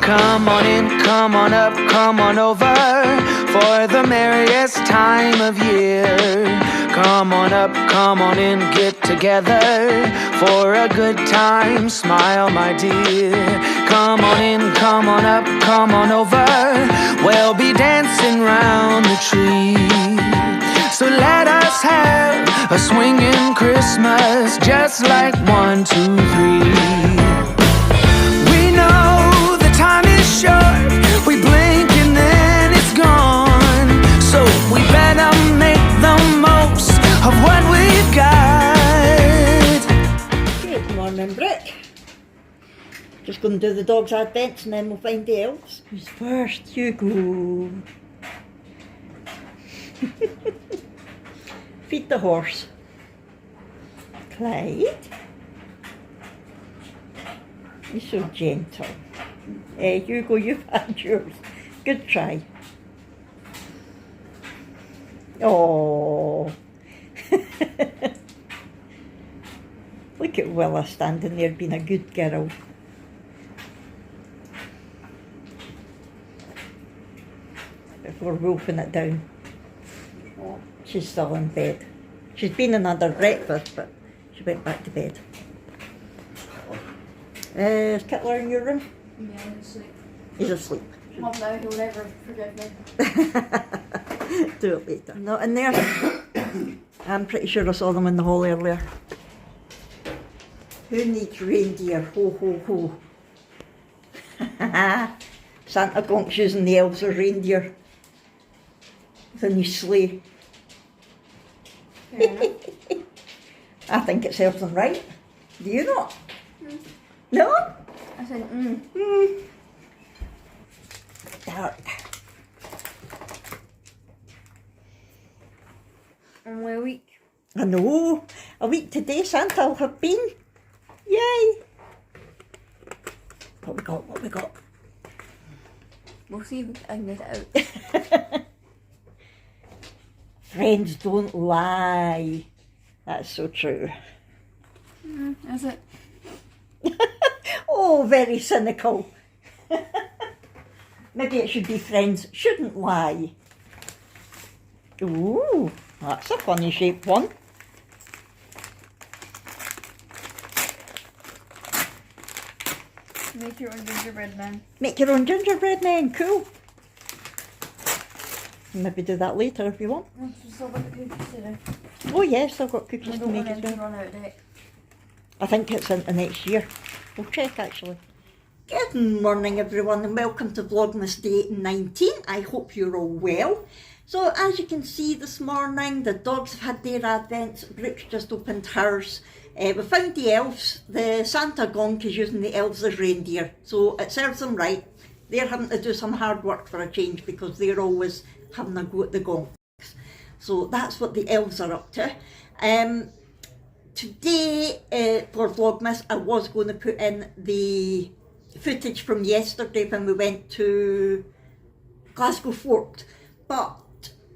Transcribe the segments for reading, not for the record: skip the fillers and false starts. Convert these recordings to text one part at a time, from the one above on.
Come on in, come on up, come on over for the merriest time of year. Come on up, come on in, get together for a good time, smile my dear. Come on in, come on up, come on over, we'll be dancing round the tree. So let us have a swinging Christmas, just like 1, 2, 3. We know the time is short, we blink and then it's gone. So we better make the most of what we've got. Good morning, Brooke. Just going to do the dog's advents and then we'll find the elves. Who's first? You go. Feed the horse. Clyde. You're so gentle. Hugo, you've had yours. Good try. Oh. Look at Willa standing there being a good girl. Before wolfing it down. She's still in bed. She's been in under breakfast, but she went back to bed. Is Kittler in your room? Yeah, he's asleep. He's asleep. Mum, now he'll never forgive me. Do it later. Not in there. I'm pretty sure I saw them in the hall earlier. Who needs reindeer? Ho, ho, ho. Santa Claus using the elves as reindeer. With a new sleigh. I think it serves them right. Do you not? No? I said, Dark. Only a week. I know. A week today Santa will have been. Yay! What we got? What we got? We'll see if I can get it out. Friends don't lie. That's so true. Is it? Oh, very cynical. Maybe it should be friends shouldn't lie. Ooh, that's a funny shaped one. Make your own gingerbread man. Make your own gingerbread man, cool. Maybe do that later if you want. I've still got the cookies today. Oh yes, I've got I cookies to don't make want as them to well. run out of date. I think it's into next year. We'll check actually. Good morning everyone and welcome to Vlogmas Day 19. I hope you're all well. So as you can see this morning, the dogs have had their advents. Brooke's just opened hers. We found the elves. The Santa Gonk is using the elves as reindeer, so it serves them right. They're having to do some hard work for a change because they're always having a go at the gonks. So that's what the elves are up to. Today for Vlogmas, I was going to put in the footage from yesterday when we went to Glasgow Fort, but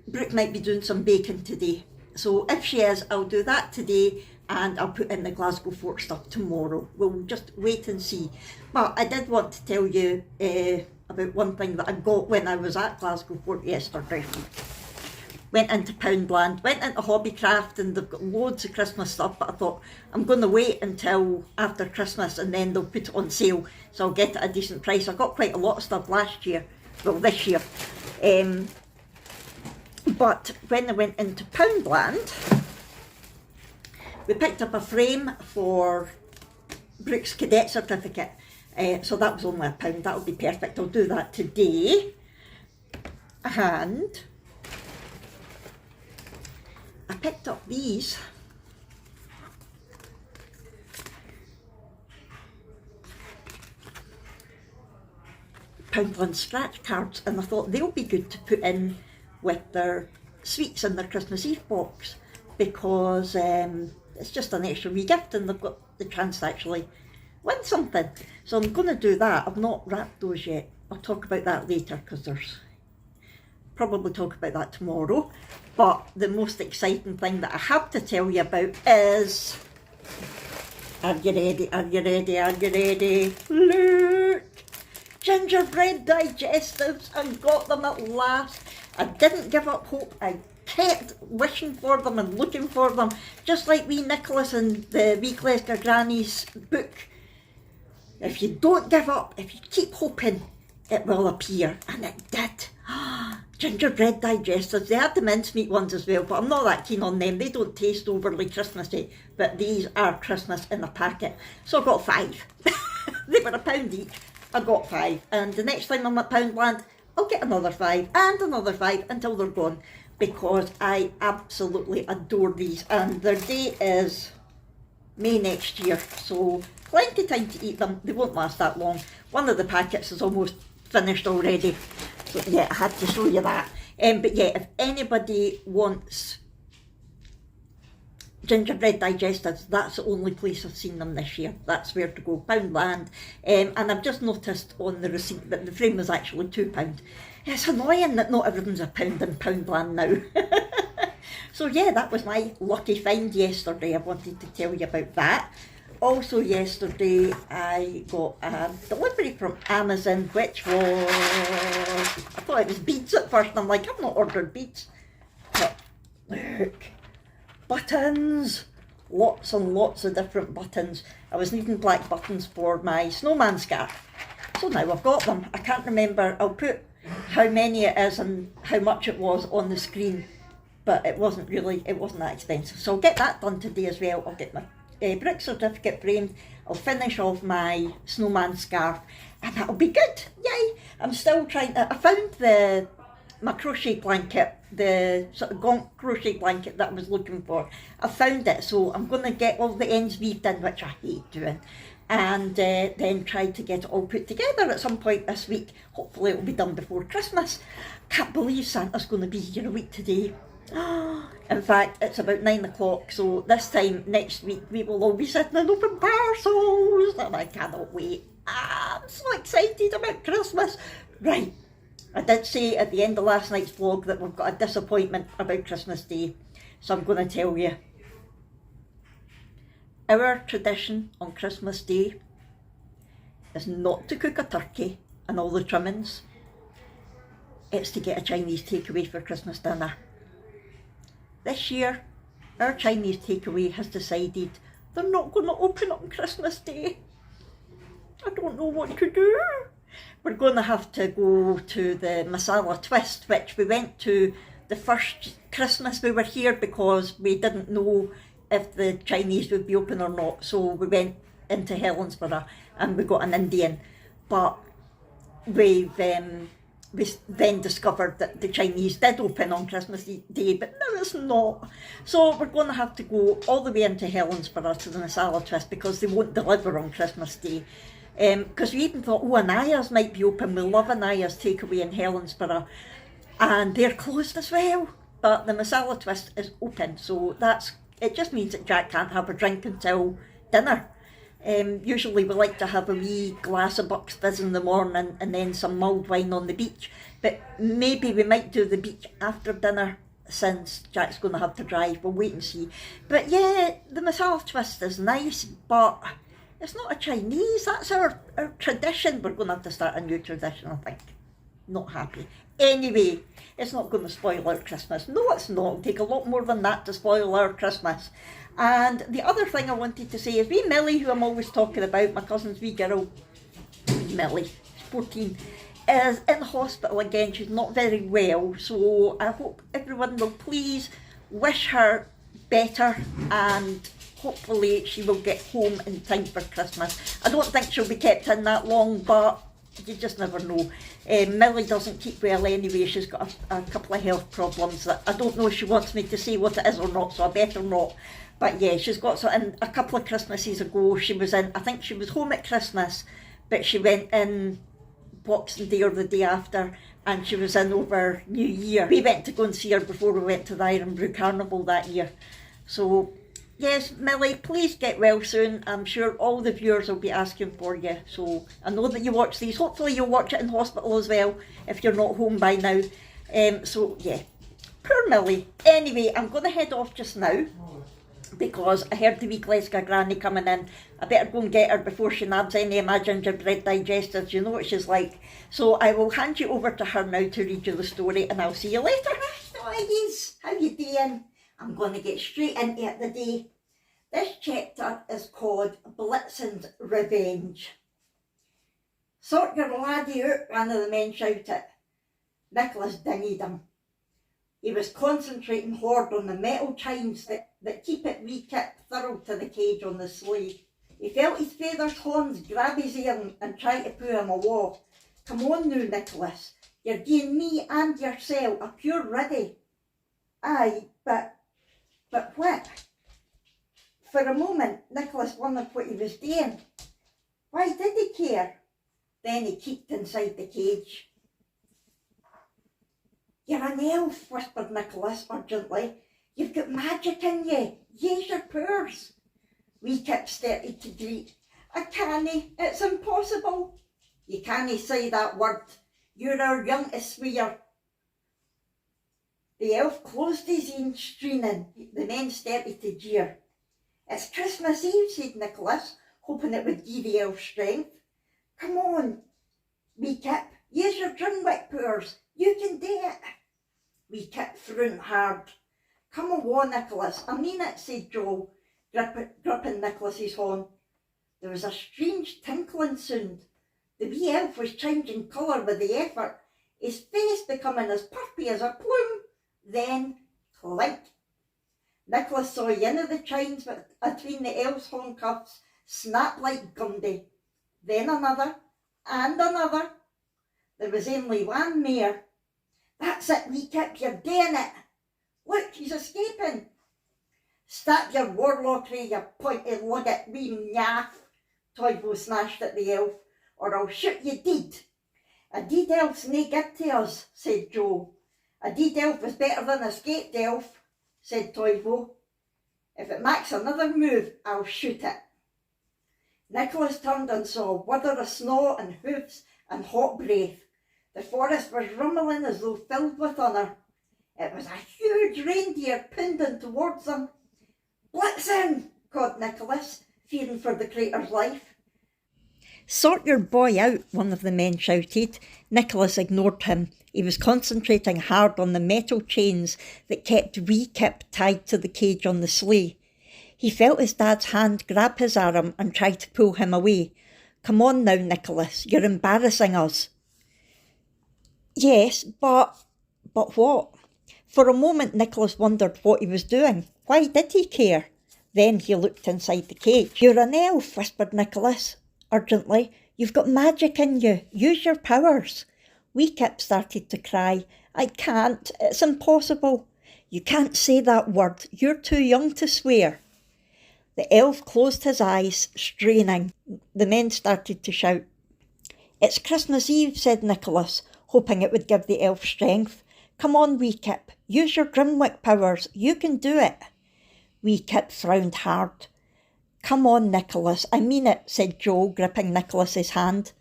Brooke might be doing some baking today. So if she is, I'll do that today and I'll put in the Glasgow Fort stuff tomorrow. We'll just wait and see. But I did want to tell you about one thing that I got when I was at Glasgow Fort yesterday. Went into Poundland, went into Hobbycraft and they've got loads of Christmas stuff, but I thought I'm going to wait until after Christmas and then they'll put it on sale, so I'll get it at a decent price. I got quite a lot of stuff last year, well this year. But when I went into Poundland, we picked up a frame for Brooke's cadet certificate, so that was only £1, that would be perfect. I'll do that today. And I picked up these. Poundland scratch cards, and I thought they'll be good to put in with their sweets in their Christmas Eve box because it's just an extra wee gift and they've got the chance to actually win something. So I'm going to do that. I've not wrapped those yet. I'll talk about that later because there's probably talk about that tomorrow. But the most exciting thing that I have to tell you about is, are you ready, are you ready, are you ready? Look! gingerbread digestives and got them at last. I didn't give up hope. I kept wishing for them and looking for them, just like wee Nicholas in the Wee Glasgow Granny's book. If you don't give up, if you keep hoping, it will appear. And it did. Gingerbread digestives. They had the mincemeat ones as well, but I'm not that keen on them. They don't taste overly Christmassy, but these are Christmas in a packet. So I got 5. They were £1 each. I got 5. And the next time I'm at Poundland, I'll get another 5 and another 5 until they're gone, because I absolutely adore these. And their date is May next year, so plenty of time to eat them. They won't last that long. One of the packets is almost finished already. So yeah, I had to show you that. But yeah, if anybody wants gingerbread digestives, that's the only place I've seen them this year. That's where to go, Poundland. And I've just noticed on the receipt that the frame was actually £2. It's annoying that not everything's £1 in Poundland now. So yeah, that was my lucky find yesterday. I wanted to tell you about that. Also yesterday I got a delivery from Amazon, which was, I thought it was beads at first, and I'm like, I've not ordered beads. But look, buttons, lots and lots of different buttons. I was needing black buttons for my snowman scarf, so now I've got them. I can't remember, I'll put how many it is and how much it was on the screen, but it wasn't that expensive. So I'll get that done today as well. I'll get my Brooke certificate framed, I'll finish off my snowman scarf, and that'll be good. Yay! I'm still trying to, I found my crochet blanket, the sort of gonk crochet blanket that I was looking for. I found it, so I'm going to get all the ends weaved in, which I hate doing, and then try to get it all put together at some point this week. Hopefully it'll be done before Christmas. Can't believe Santa's going to be here a week today. In fact, it's about 9 o'clock, so this time next week we will all be sitting and open parcels, and I cannot wait. I'm so excited about Christmas. Right, I did say at the end of last night's vlog that we've got a disappointment about Christmas Day, so I'm going to tell you. Our tradition on Christmas Day is not to cook a turkey and all the trimmings. It's to get a Chinese takeaway for Christmas dinner. This year, our Chinese takeaway has decided they're not going to open on Christmas Day. I don't know what to do. We're going to have to go to the masala twist, which we went to the first Christmas we were here because we didn't know if the Chinese would be open or not. So we went into Helensburgh and we got an Indian. But we then discovered that the Chinese did open on Christmas Day, but no, it's not. So we're going to have to go all the way into Helensburgh to the masala twist because they won't deliver on Christmas Day. Because we even thought, Anaya's might be open. We love Anaya's takeaway in Helensburgh, and they're closed as well. But the masala twist is open, so it just means that Jack can't have a drink until dinner. Usually we like to have a wee glass of Bucks Fizz in the morning and then some mulled wine on the beach, but maybe we might do the beach after dinner since Jack's going to have to drive. We'll wait and see. But yeah, the masala twist is nice, but it's not a Chinese. That's our tradition. We're going to have to start a new tradition, I think. Not happy. Anyway, it's not going to spoil our Christmas. No, it's not. It'll take a lot more than that to spoil our Christmas. And the other thing I wanted to say is wee Millie, who I'm always talking about, my cousin's wee girl, wee Millie, she's 14, is in hospital again. She's not very well, so I hope everyone will please wish her better, and hopefully she will get home in time for Christmas. I don't think she'll be kept in that long, but you just never know. Millie doesn't keep well anyway. She's got a couple of health problems that I don't know if she wants me to say what it is or not, so I better not. But yeah, she's got something. A couple of Christmases ago, she was in, I think she was home at Christmas, but she went in Boxing Day or the day after, and she was in over New Year. We went to go and see her before we went to the Ironbrew Carnival that year. So yes, Millie, please get well soon. I'm sure all the viewers will be asking for you. So I know that you watch these. Hopefully you'll watch it in hospital as well if you're not home by now. So yeah, poor Millie. Anyway, I'm going to head off just now. because I heard the wee Glasgow granny coming in. I better go and get her before she nabs any of my gingerbread digestives. You know what she's like. So I will hand you over to her now to read you the story, and I'll see you later. Guys, how you doing? I'm going to get straight into it today. This chapter is called Blitzen's Revenge. Sort your laddie out, one of the men shouted. Nicholas dinged him. He was concentrating hard on the metal chains that keep it wee Kip thorough to the cage on the sleigh. He felt his father's horns grab his ear and try to pull him awa. Come on now, Nicholas. You're giving me and yourself a pure ready. Aye, but what? For a moment, Nicholas wondered what he was doing. Why did he care? Then he keeked inside the cage. You're an elf, whispered Nicholas urgently. You've got magic in you. Use your powers. Wee Kip started to greet. I can't. It's impossible. You can't say that word. You're our youngest swear. The elf closed his eyes, straining. The men started to jeer. It's Christmas Eve, said Nicholas, hoping it would give the elf strength. Come on, Wee Kip, use your drumwick powers. You can do it. Wee Kip frowned hard. Come on, Nicholas, I mean it, said Joel, gripping Nicholas's horn. There was a strange tinkling sound. The wee elf was changing colour with the effort, his face becoming as puffy as a plume. Then, clink. Nicholas saw one of the chains between the elf's horn cuffs snap like Gundy. Then another, and another. There was only one more. That's it, Wee Kip, you're doing it. Look, he's escaping. Stop your warlockery, you pointed lugget wee naff, Toivo snatched at the elf, or I'll shoot you dead. A dead elf's nae good to us, said Joe. A dead elf is better than a escaped elf, said Toivo. If it makes another move, I'll shoot it. Nicholas turned and saw a wither of snow and hoofs and hot breath. The forest was rumbling as though filled with thunder. It was a huge reindeer pounding towards them. Blitzen, called Nicholas, fearing for the creature's life. Sort your boy out, one of the men shouted. Nicholas ignored him. He was concentrating hard on the metal chains that kept Wee Kip tied to the cage on the sleigh. He felt his dad's hand grab his arm and try to pull him away. Come on now, Nicholas, you're embarrassing us. Yes, but what? For a moment Nicholas wondered what he was doing. Why did he care? Then he looked inside the cage. You're an elf, whispered Nicholas urgently. You've got magic in you. Use your powers. Wee Kip started to cry. I can't. It's impossible. You can't say that word. You're too young to swear. The elf closed his eyes, straining. The men started to shout. It's Christmas Eve, said Nicholas, hoping it would give the elf strength. Come on, Wee Kip. Use your Grimwick powers. You can do it. Wee Kip frowned hard. Come on, Nicholas. I mean it, said Joe, gripping Nicholas's hand.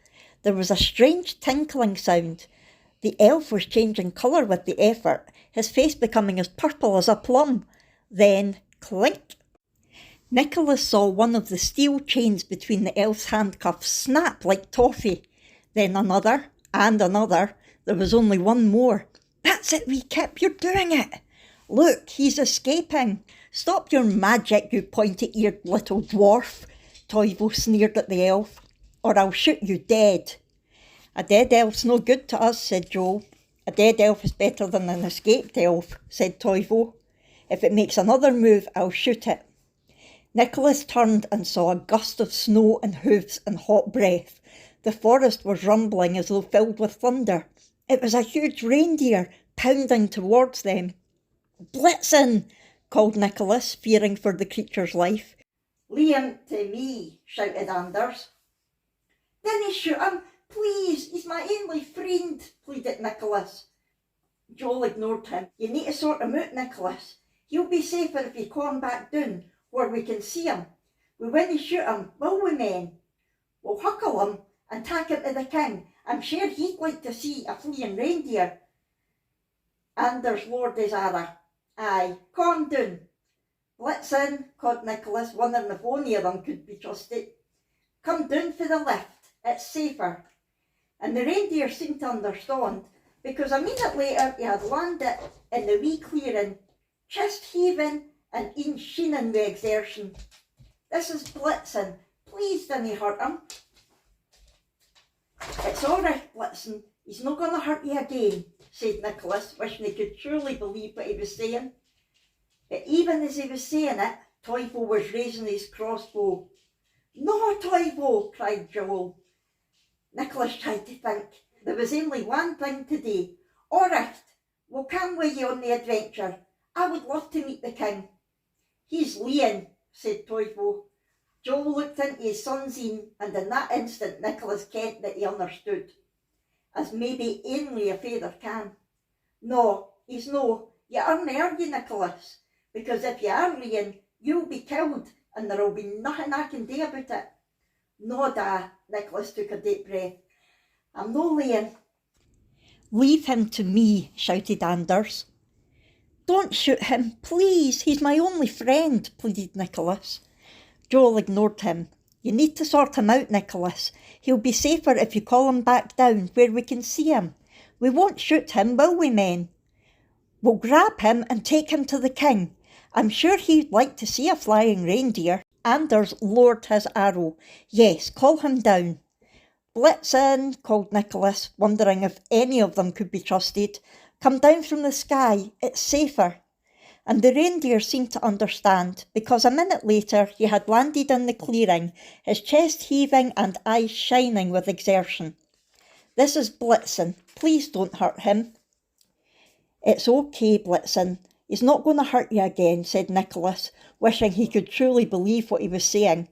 There was a strange tinkling sound. The elf was changing colour with the effort, his face becoming as purple as a plum. Then, clink. Nicholas saw one of the steel chains between the elf's handcuffs snap like toffee. Then another, and another. There was only one more. That's it, Wee Kip, you're doing it. Look, he's escaping. Stop your magic, you pointy-eared little dwarf, Toivo sneered at the elf, or I'll shoot you dead. A dead elf's no good to us, said Joe. A dead elf is better than an escaped elf, said Toivo. If it makes another move, I'll shoot it. Nicholas turned and saw a gust of snow and hoofs and hot breath. The forest was rumbling as though filled with thunder. It was a huge reindeer pounding towards them. Blitzen, called Nicholas, fearing for the creature's life. Leave him to me, shouted Anders. Dinna shoot him, please, he's my only friend, pleaded Nicholas. Joel ignored him. You need to sort him out, Nicholas. He'll be safer if you calm back down, where we can see him. We winna shoot him, will we, men? We'll huckle him and take him to the king. I'm sure he'd like to see a fleeing reindeer. Anders lowered his arrow. Aye, calm down. Blitzen, called Nicholas, wondering if only of them could be trusted. Come down for the lift, it's safer. And the reindeer seemed to understand, because a minute later he had landed in the wee clearing, chest heaving and een sheening with exertion. This is Blitzen, please dinna hurt him. It's all right, Blitzen, he's not going to hurt you again, said Nicholas, wishing he could truly believe what he was saying. But even as he was saying it, Toivo was raising his crossbow. No, Toivo, cried Joel. Nicholas tried to think. There was only one thing to do. All right, we'll come with you on the adventure. I would love to meet the king. He's lean, said Toivo. Joel looked into his son's een, and in that instant Nicholas kent that he understood, as maybe only a father can. No, he's no. You aren't, are you, Nicholas? Because if you are lean, you'll be killed, and there'll be nothing I can do about it. No, Da, Nicholas took a deep breath. I'm no lean. Leave him to me, shouted Anders. Don't shoot him, please. He's my only friend, pleaded Nicholas. Joel ignored him. You need to sort him out, Nicholas. He'll be safer if you call him back down where we can see him. We won't shoot him, will we, men? We'll grab him and take him to the king. I'm sure he'd like to see a flying reindeer. Anders lowered his arrow. Yes, call him down. Blitzen, called Nicholas, wondering if any of them could be trusted. Come down from the sky, it's safer. And the reindeer seemed to understand, because a minute later he had landed in the clearing, his chest heaving and eyes shining with exertion. This is Blitzen. Please don't hurt him. It's okay, Blitzen. He's not going to hurt you again, said Nicholas, wishing he could truly believe what he was saying.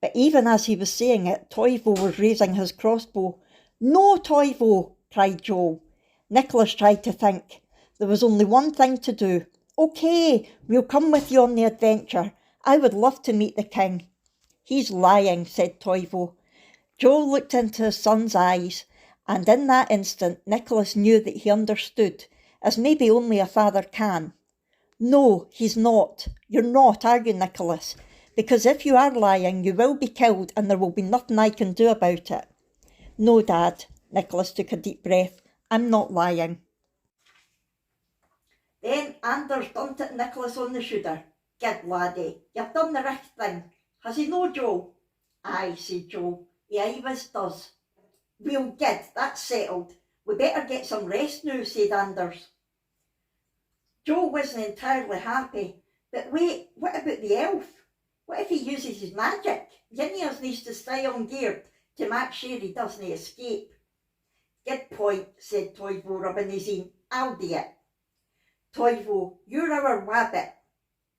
But even as he was saying it, Toivo was raising his crossbow. No, Toivo, cried Joel. Nicholas tried to think. There was only one thing to do. Okay, we'll come with you on the adventure. I would love to meet the king. He's lying, said Toivo. Joel looked into his son's eyes, and in that instant Nicholas knew that he understood, as maybe only a father can. No, he's not. You're not, are you, Nicholas? Because if you are lying, you will be killed and there will be nothing I can do about it. No, Dad, Nicholas took a deep breath. I'm not lying. Then Anders dumped at Nicholas on the shoulder. Good laddie, you've done the right thing. Has he no, Joe? Aye, said Joe. He always does. We'll get, that's settled. We better get some rest now, said Anders. Joe wasn't entirely happy. But wait, what about the elf? What if he uses his magic? Yinniers needs to stay on geared to make sure he doesn't escape. Good point, said Toivo, rubbing his een. I'll do it. Toivo, you're our wabbit,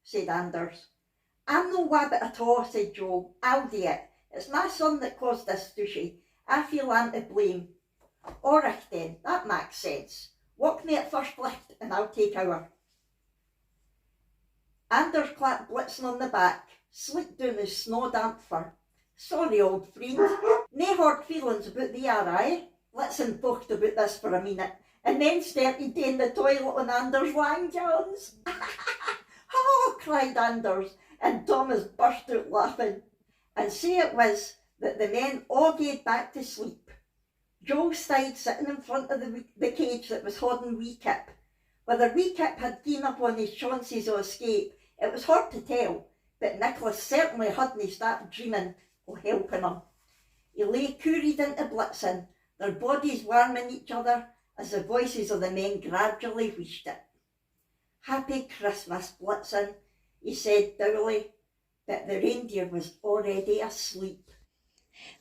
said Anders. I'm no wabbit at all, said Joe. I'll do it. It's my son that caused this stooshy. I feel I'm to blame. All right then, that makes sense. Walk me at first lift and I'll take our. Anders clapped Blitzen on the back, slicked down his snow-damp fur. Sorry, old friend. Nae hard feelings about the aye? Blitzen thought about this for a minute, and then started down the toilet on Anders' Lang Jones. Oh, cried Anders, and Thomas burst out laughing. And so it was that the men all gaed back to sleep. Joe stayed sitting in front of the cage that was holding Wee Kip. Whether Wee Kip had given up on his chances of escape, it was hard to tell, but Nicholas certainly hadn't stopped dreaming of helping him. He lay cooried into Blitzen, their bodies warming each other as the voices of the men gradually wheezed it. Happy Christmas, Blitzen, he said dourly, but the reindeer was already asleep.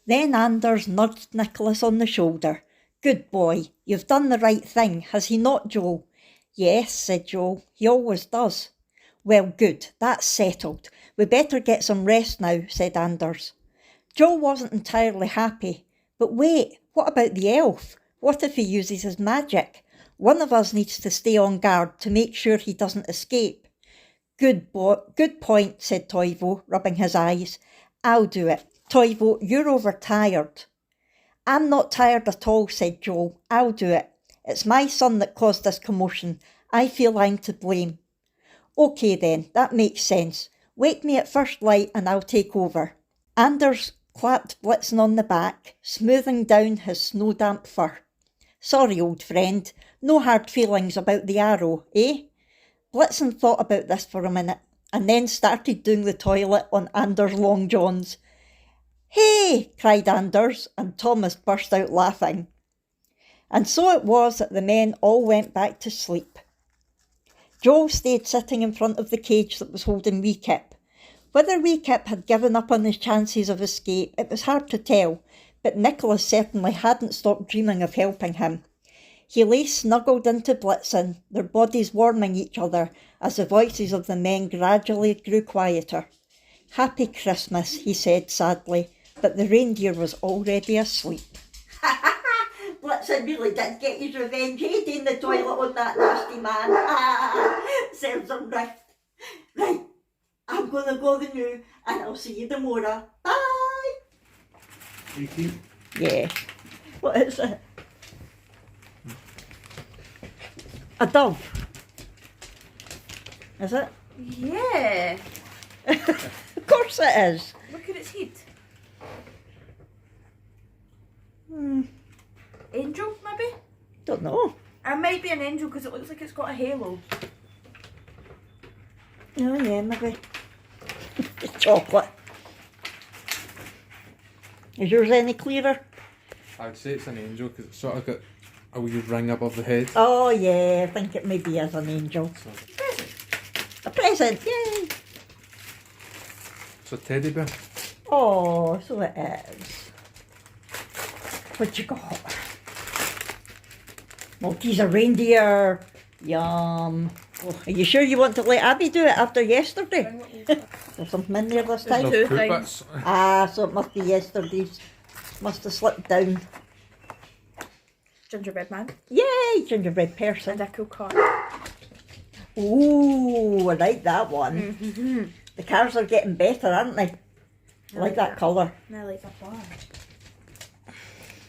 Then Anders nudged Nicholas on the shoulder. Good boy, you've done the right thing, has he not, Joe? Yes, said Joe, he always does. Well, good, that's settled. We better get some rest now, said Anders. Joe wasn't entirely happy. But wait, what about the elf? What if he uses his magic? One of us needs to stay on guard to make sure he doesn't escape. Good point, said Toivo, rubbing his eyes. I'll do it. Toivo, you're overtired. I'm not tired at all, said Joel. I'll do it. It's my son that caused this commotion. I feel I'm to blame. OK then, that makes sense. Wake me at first light and I'll take over. Anders clapped Blitzen on the back, smoothing down his snow-damp fur. Sorry, old friend, no hard feelings about the arrow, eh? Blitzen thought about this for a minute and then started doing the toilet on Anders' long johns. Hey, cried Anders, and Thomas burst out laughing. And so it was that the men all went back to sleep. Joel stayed sitting in front of the cage that was holding Wee Kip. Whether Wee Kip had given up on his chances of escape, it was hard to tell, but Nicholas certainly hadn't stopped dreaming of helping him. He lay snuggled into Blitzen, their bodies warming each other as the voices of the men gradually grew quieter. Happy Christmas, he said sadly, but the reindeer was already asleep. Blitzen really did get his revenge, in the toilet on that nasty man. Serves him right. Right, I'm going to go the new, and I'll see you tomorrow. Bye! Yeah. What is it? A dove. Is it? Yeah. Of course it is. Look at its head. Angel, maybe? Don't know. It might be an angel because it looks like it's got a halo. Oh yeah, maybe. Chocolate. Is yours any clearer? I'd say it's an angel because it's sort of got a wee ring above the head. Oh yeah, I think it maybe is an angel. A present, yay! It's a teddy bear. Oh, so it is. What you got? Malteser reindeer. Yum. Oh, are you sure you want to let Abby do it after yesterday? There's something in there this time. No Two poop things. bits. Ah, so it must be yesterday's. Must have slipped down. Gingerbread man. Yay, gingerbread person. And a cool car. Ooh, I like that one. Mm-hmm. The cars are getting better, aren't they? I like that colour. And I like that bar.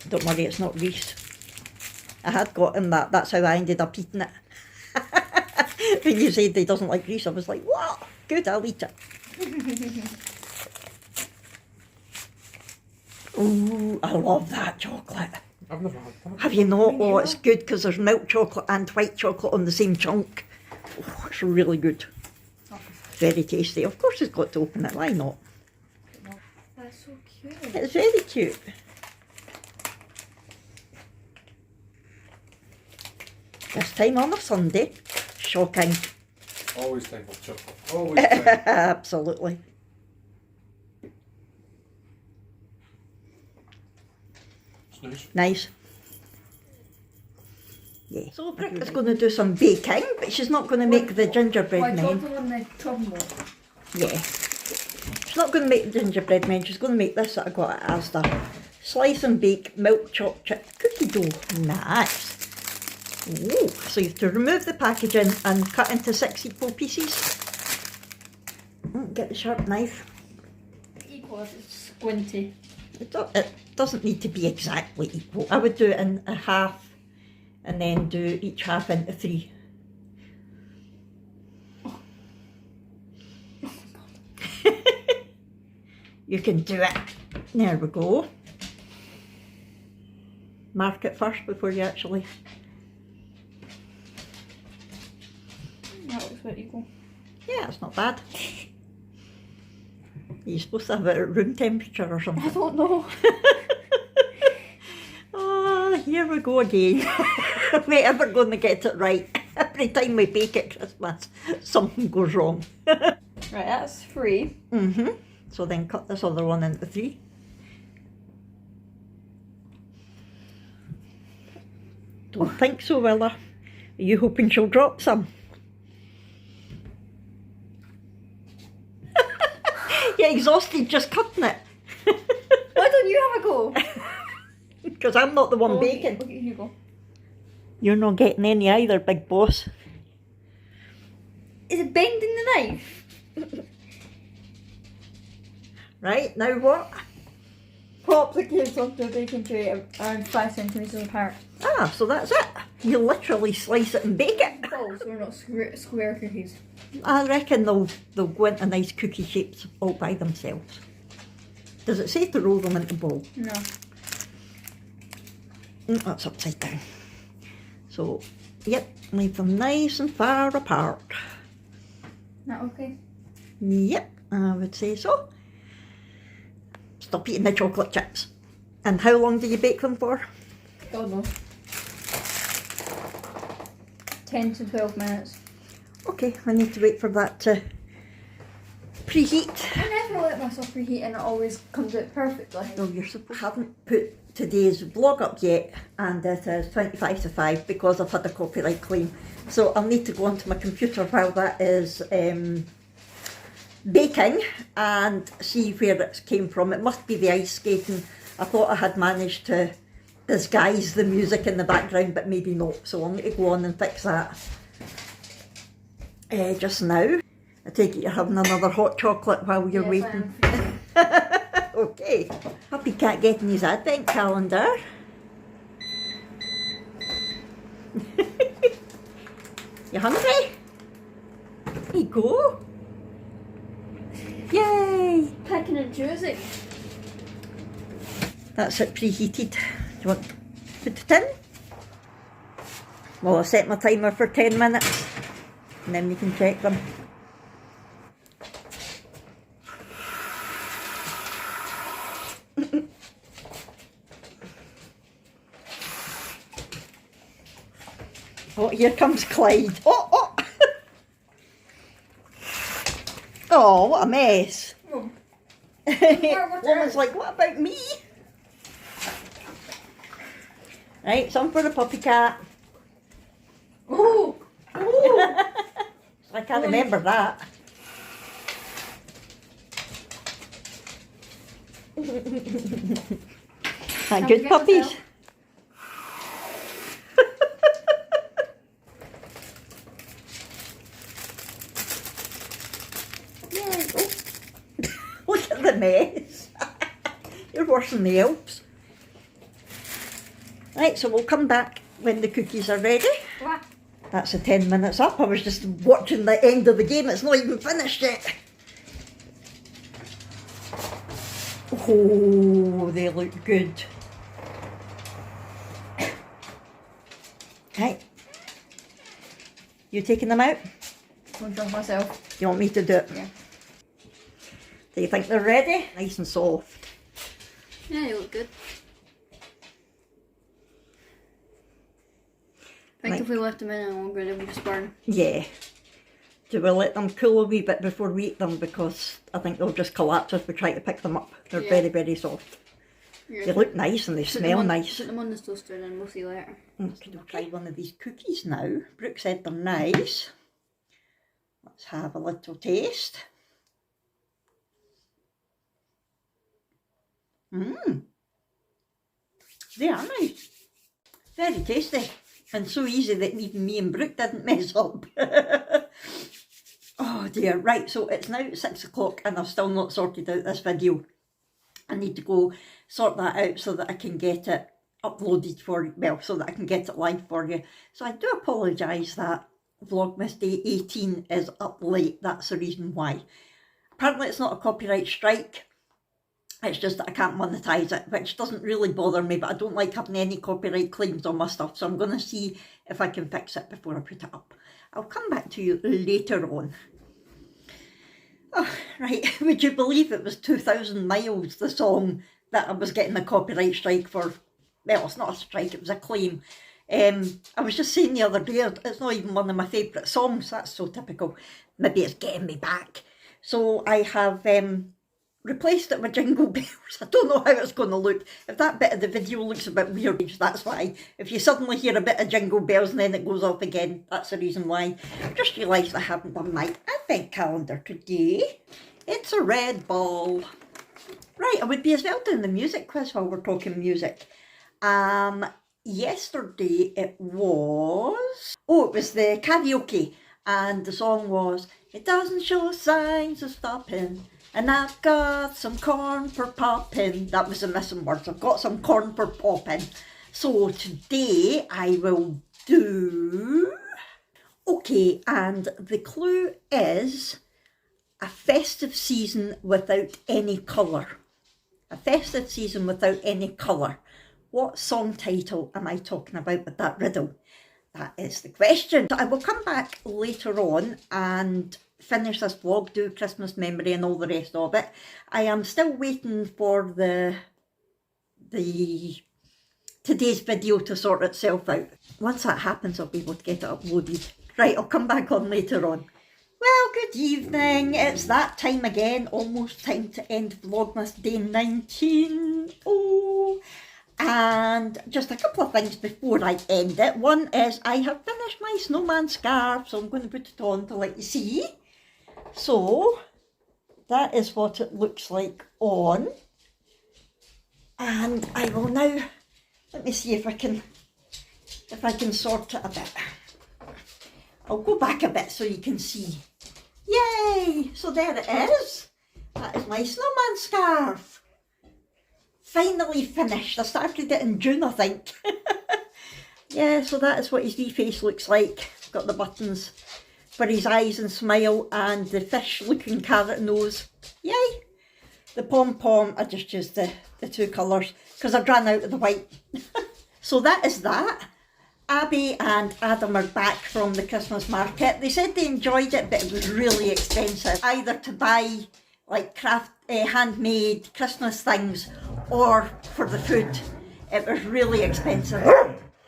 Don't worry, it's not Reese. I had got him that. That's how I ended up eating it. When you said he doesn't like Reese, I was like, what? Good, I'll eat it. Ooh, I love that chocolate. I've never had that. Have you not? Oh, it's good because there's milk chocolate and white chocolate on the same chunk. Oh, it's really good. Very tasty. Of course it's got to open it, why not? That's so cute. It's very cute. This time on a Sunday. Shocking. Always time for chocolate. Always time. Absolutely. It's nice. Nice. Yeah. So Brooke is going to do some baking, but she's not going to make the gingerbread men. on the tumble. Yeah. She's not going to make the gingerbread men, she's going to make this that I got at Asda. Slice and bake milk chocolate chip cookie dough. Nice. Ooh. So you have to remove the packaging and cut into 6 equal pieces. Get the sharp knife. Equal if it's squinty. It doesn't need to be exactly equal. I would do it in a half and then do each half into 3. You can do it. There we go. Mark it first before you actually... That looks about equal. Yeah, it's not bad. Are you supposed to have it at room temperature or something? I don't know. Oh, here we go again. We're ever going to get it right. Every time we bake at Christmas, something goes wrong. Right, that's 3. Mm-hmm. So then cut this other one into 3. Don't think so, Willa. Are you hoping she'll drop some? You're exhausted just cutting it. Why don't you have a go? Because I'm not the one Oh, baking. Look at you go. You're not getting any either, big boss. Is it bending the knife? Right, now what? Pop the cubes onto a baking tray around 5 centimetres apart. Ah, so that's it. You literally slice it and bake it. Balls, we're not square cookies. I reckon they'll go into nice cookie shapes all by themselves. Does it say to roll them into ball? No. That's upside down. So, yep, leave them nice and far apart. Not okay. Yep, I would say so. Stop eating the chocolate chips. And how long do you bake them for? God knows. 10 to 12 minutes. Okay, I need to wait for that to preheat. I never let myself preheat and it always comes out perfectly. So you're supposed I haven't put today's vlog up yet, and it is 25 to 5 because I've had a copyright claim. So I'll need to go onto my computer while that is baking and see where it came from. It must be the ice skating. I thought I had managed to disguise the music in the background, but maybe not. So I'll need to go on and fix that just now. I take it you're having another hot chocolate while you're waiting. Okay. Happy Cat getting his advent calendar. You hungry? There you go. Yay! Picking and choosing. That's it preheated. Do you want to put it in? Well, I set my timer for 10 minutes and then we can check them. Oh, here comes Clyde. Oh, oh! Oh, what a mess. Oh. Woman's like, what about me? Right, some for the puppy cat. Oh! Oh! I can't remember that. And good puppies. Myself. Yay. Oh. Look at the mess. You're worse than the Alps. Right, so we'll come back when the cookies are ready. What? That's the 10 minutes up. I was just watching the end of the game. It's not even finished yet. Oh, they look good. Right. You taking them out? I'll drop myself. You want me to do it? Yeah. Do you think they're ready? Nice and soft. Yeah, they look good. I think Right. if we left them in any longer, they would just burn. Yeah. Do we let them cool a wee bit before we eat them? Because I think they'll just collapse if we try to pick them up. They're Yeah. very, very soft. Yeah. They look nice and they smell nice. Put them on the toaster and we'll see you later. Okay, we'll try one of these cookies now. Brooke said they're nice. Let's have a little taste. Mmm. They are nice. Very tasty. And so easy that even me and Brooke didn't mess up. Oh dear. Right, so it's now 6 o'clock and I've still not sorted out this video. I need to go sort that out so that I can get it uploaded for you. Well, so that I can get it live for you. So I do apologise that Vlogmas Day 18 is up late. That's the reason why. Apparently it's not a copyright strike. It's just that I can't monetise it, which doesn't really bother me, but I don't like having any copyright claims on my stuff, so I'm going to see if I can fix it before I put it up. I'll come back to you later on. Oh, right, would you believe it was 2,000 Miles, the song that I was getting a copyright strike for? Well, it's not a strike, it was a claim. I was just saying the other day, it's not even one of my favourite songs. That's so typical. Maybe it's getting me back. So I have replaced it with Jingle Bells. I don't know how it's going to look. If that bit of the video looks a bit weird, that's why. If you suddenly hear a bit of Jingle Bells and then it goes off again, that's the reason why. I've just realised I haven't done my advent calendar today. It's a red ball. Right, I would be as well doing the music quiz while we're talking music. Yesterday it was... Oh, it was the karaoke. And the song was, it doesn't show signs of stopping. And I've got some corn for popping. That was the missing words. I've got some corn for popping. So today I will do... Okay, and the clue is a festive season without any colour. A festive season without any colour. What song title am I talking about with that riddle? That is the question. So I will come back later on and finish this vlog, do Christmas memory and all the rest of it. I am still waiting for today's video to sort itself out. Once that happens, I'll be able to get it uploaded. Right, I'll come back on later on. Well, good evening. It's that time again, almost time to end Vlogmas day 19. Oh, and just a couple of things before I end it. One is I have finished my snowman scarf, so I'm going to put it on to let you see. So that is what it looks like on. And I will now, let me see if I can sort it a bit. I'll go back a bit so you can see. Yay! So there it is. That is my snowman scarf. Finally finished. I started it in June, I think. Yeah, so that is what his wee face looks like. Got the buttons for his eyes and smile and the fish looking carrot nose. Yay! The pom-pom, I just used the two colours because I've run out of the white. So that is that. Abby and Adam are back from the Christmas market. They said they enjoyed it, but it was really expensive. Either to buy like handmade Christmas things or for the food. It was really expensive.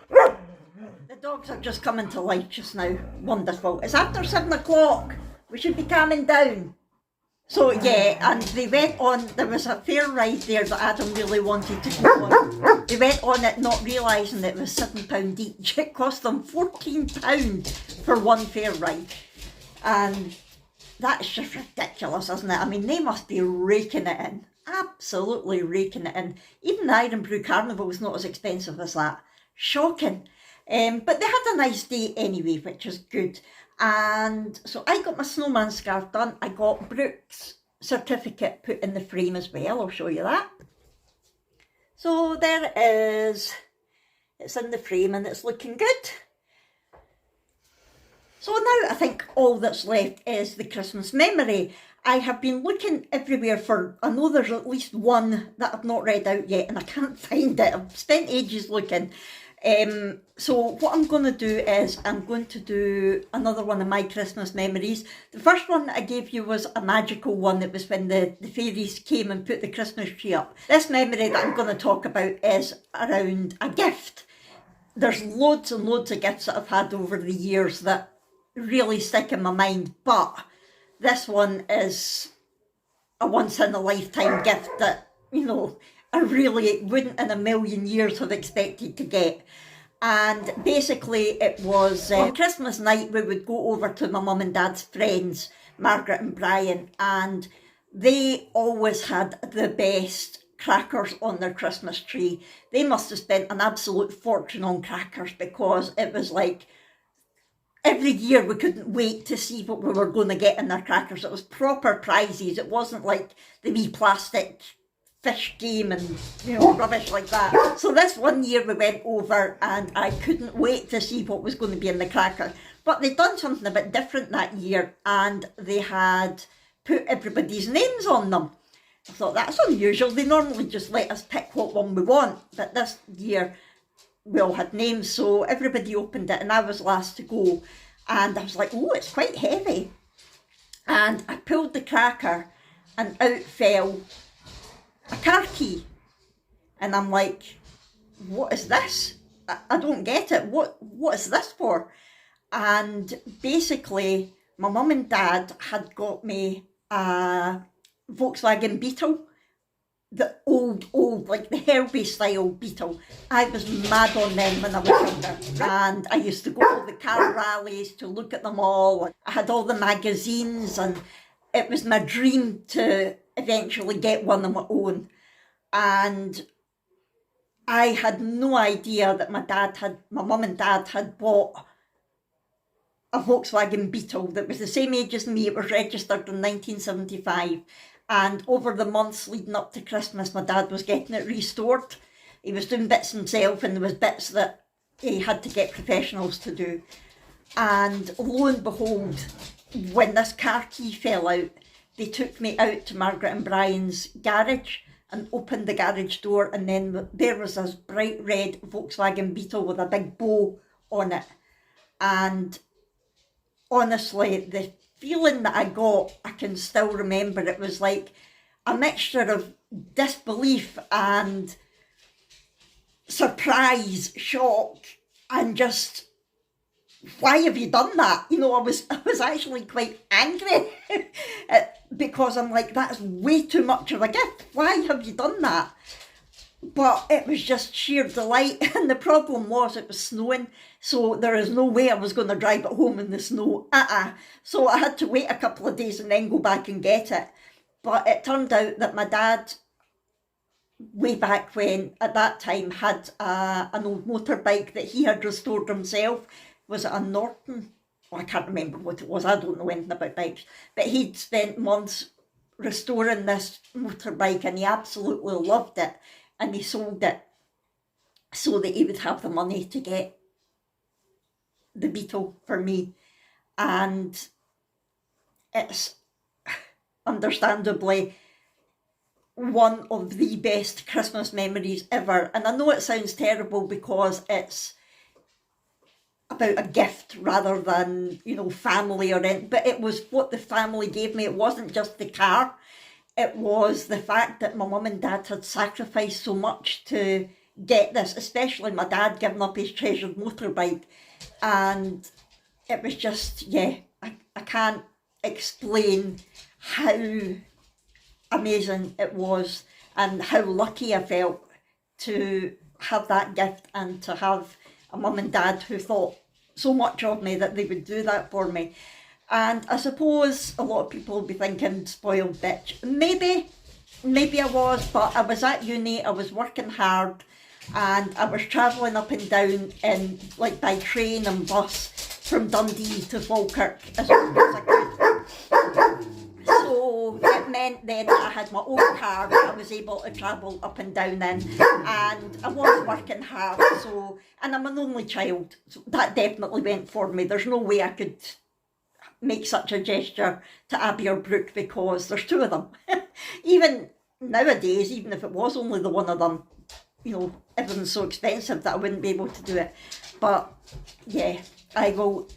The dogs are just coming to life just now. Wonderful. It's after 7 o'clock. We should be calming down. So yeah, and they went on, there was a fair ride there that Adam really wanted to go on. They went on it not realising that it was £7 each. It cost them £14 for one fair ride. And that's just ridiculous, isn't it? I mean, they must be raking it in. Absolutely raking it in. Even the Iron Brew Carnival was not as expensive as that. Shocking. But they had a nice day anyway, which is good. And so I got my snowman scarf done. I got Brooke's certificate put in the frame as well. I'll show you that. So there it is. It's in the frame and it's looking good. So now I think all that's left is the Christmas memory. I have been looking everywhere for, I know there's at least one that I've not read out yet and I can't find it. I've spent ages looking. So what I'm going to do is I'm going to do another one of my Christmas memories. The first one that I gave you was a magical one. It was when the fairies came and put the Christmas tree up. This memory that I'm going to talk about is around a gift. There's loads and loads of gifts that I've had over the years that really stick in my mind, but this one is a once in a lifetime gift that, you know, I really wouldn't in a million years have expected to get. And basically it was on Christmas night we would go over to my mum and dad's friends, Margaret and Brian, and they always had the best crackers on their Christmas tree. They must have spent an absolute fortune on crackers because it was like every year we couldn't wait to see what we were going to get in their crackers. It was proper prizes. It wasn't like the wee plastic fish game and, you know, rubbish like that. So this one year we went over and I couldn't wait to see what was going to be in the cracker. But they'd done something a bit different that year and they had put everybody's names on them. I thought that's unusual. They normally just let us pick what one we want. But this year we all had names, so everybody opened it and I was last to go. And I was like, oh, it's quite heavy. And I pulled the cracker and out fell a car key. And I'm like, what is this? I don't get it. What is this for? And basically, my mum and dad had got me a Volkswagen Beetle. The old, like the Herbie style Beetle. I was mad on them when I was younger. And I used to go to the car rallies to look at them all. I had all the magazines and it was my dream to eventually get one of my own. And I had no idea that my mum and dad had bought a Volkswagen Beetle that was the same age as me. It was registered in 1975. And over the months leading up to Christmas, my dad was getting it restored. He was doing bits himself, and there was bits that he had to get professionals to do. And lo and behold, when this car key fell out, they took me out to Margaret and Brian's garage and opened the garage door, and then there was this bright red Volkswagen Beetle with a big bow on it. And honestly, the feeling that I got, I can still remember. It was like a mixture of disbelief and surprise, shock, and just, why have you done that? You know, I was actually quite angry because I'm like, that's way too much of a gift. Why have you done that? But it was just sheer delight. And the problem was it was snowing, so there is no way I was going to drive it home in the snow. So I had to wait a couple of days and then go back and get it. But it turned out that my dad, way back when, at that time, had an old motorbike that he had restored himself. Was it a Norton? Oh, I can't remember what it was. I don't know anything about bikes. But he'd spent months restoring this motorbike, and he absolutely loved it. And he sold it so that he would have the money to get the Beetle for me. And it's understandably one of the best Christmas memories ever. And I know it sounds terrible because it's about a gift rather than, you know, family or anything, but it was what the family gave me. It wasn't just the car. It was the fact that my mum and dad had sacrificed so much to get this, especially my dad giving up his treasured motorbike. And it was just, yeah, I can't explain how amazing it was and how lucky I felt to have that gift and to have a mum and dad who thought so much of me that they would do that for me. And I suppose a lot of people will be thinking, spoiled bitch. Maybe I was, but I was at uni, I was working hard, and I was travelling up and down in, like, by train and bus from Dundee to Falkirk as often as I could. So it meant then that I had my own car that I was able to travel up and down in, and I was working hard, so, and I'm an only child, so that definitely went for me. There's no way I could make such a gesture to Abby or Brooke because there's two of them. Even nowadays, even if it was only the one of them, you know, everything's so expensive that I wouldn't be able to do it. But yeah, I will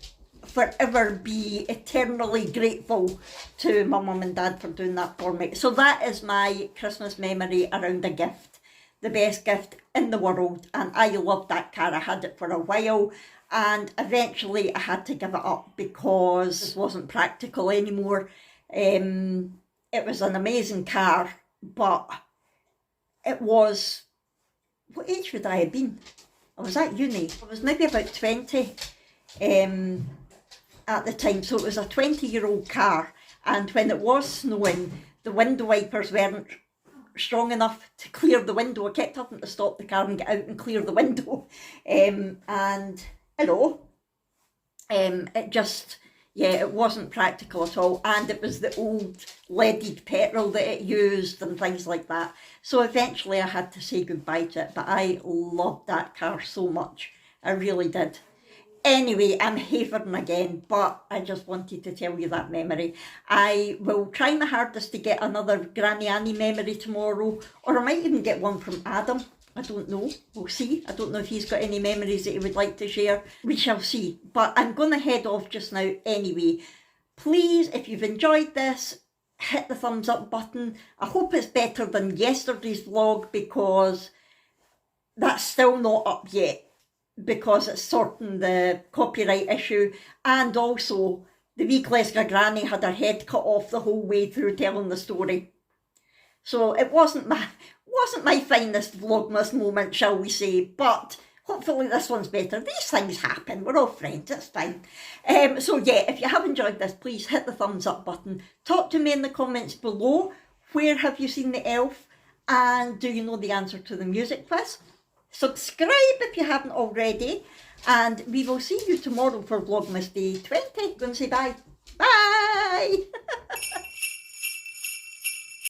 forever be eternally grateful to my mum and dad for doing that for me. So that is my Christmas memory around a gift, the best gift in the world. And I loved that car. I had it for a while, and eventually I had to give it up because it wasn't practical anymore. It was an amazing car, but it was, what age would I have been? I was at uni. I was maybe about 20 at the time, so it was a 20-year-old car, and when it was snowing, the window wipers weren't strong enough to clear the window. I kept having to stop the car and get out and clear the window, and hello, it just, yeah, it wasn't practical at all, and it was the old leaded petrol that it used and things like that. So eventually I had to say goodbye to it, but I loved that car so much. I really did. Anyway, I'm havering again, but I just wanted to tell you that memory. I will try my hardest to get another Granny Annie memory tomorrow, or I might even get one from Adam. I don't know. We'll see. I don't know if he's got any memories that he would like to share. We shall see. But I'm going to head off just now anyway. Please, if you've enjoyed this, hit the thumbs up button. I hope it's better than yesterday's vlog because that's still not up yet, because it's sorting the copyright issue, and also the wee Glasgow granny had her head cut off the whole way through telling the story. So it wasn't my finest Vlogmas moment, shall we say, but hopefully this one's better. These things happen, we're all friends, it's fine. So yeah, if you have enjoyed this, please hit the thumbs up button. Talk to me in the comments below. Where have you seen the elf? And do you know the answer to the music quiz? Subscribe if you haven't already, and we will see you tomorrow for Vlogmas Day 20. Go and say bye. Bye!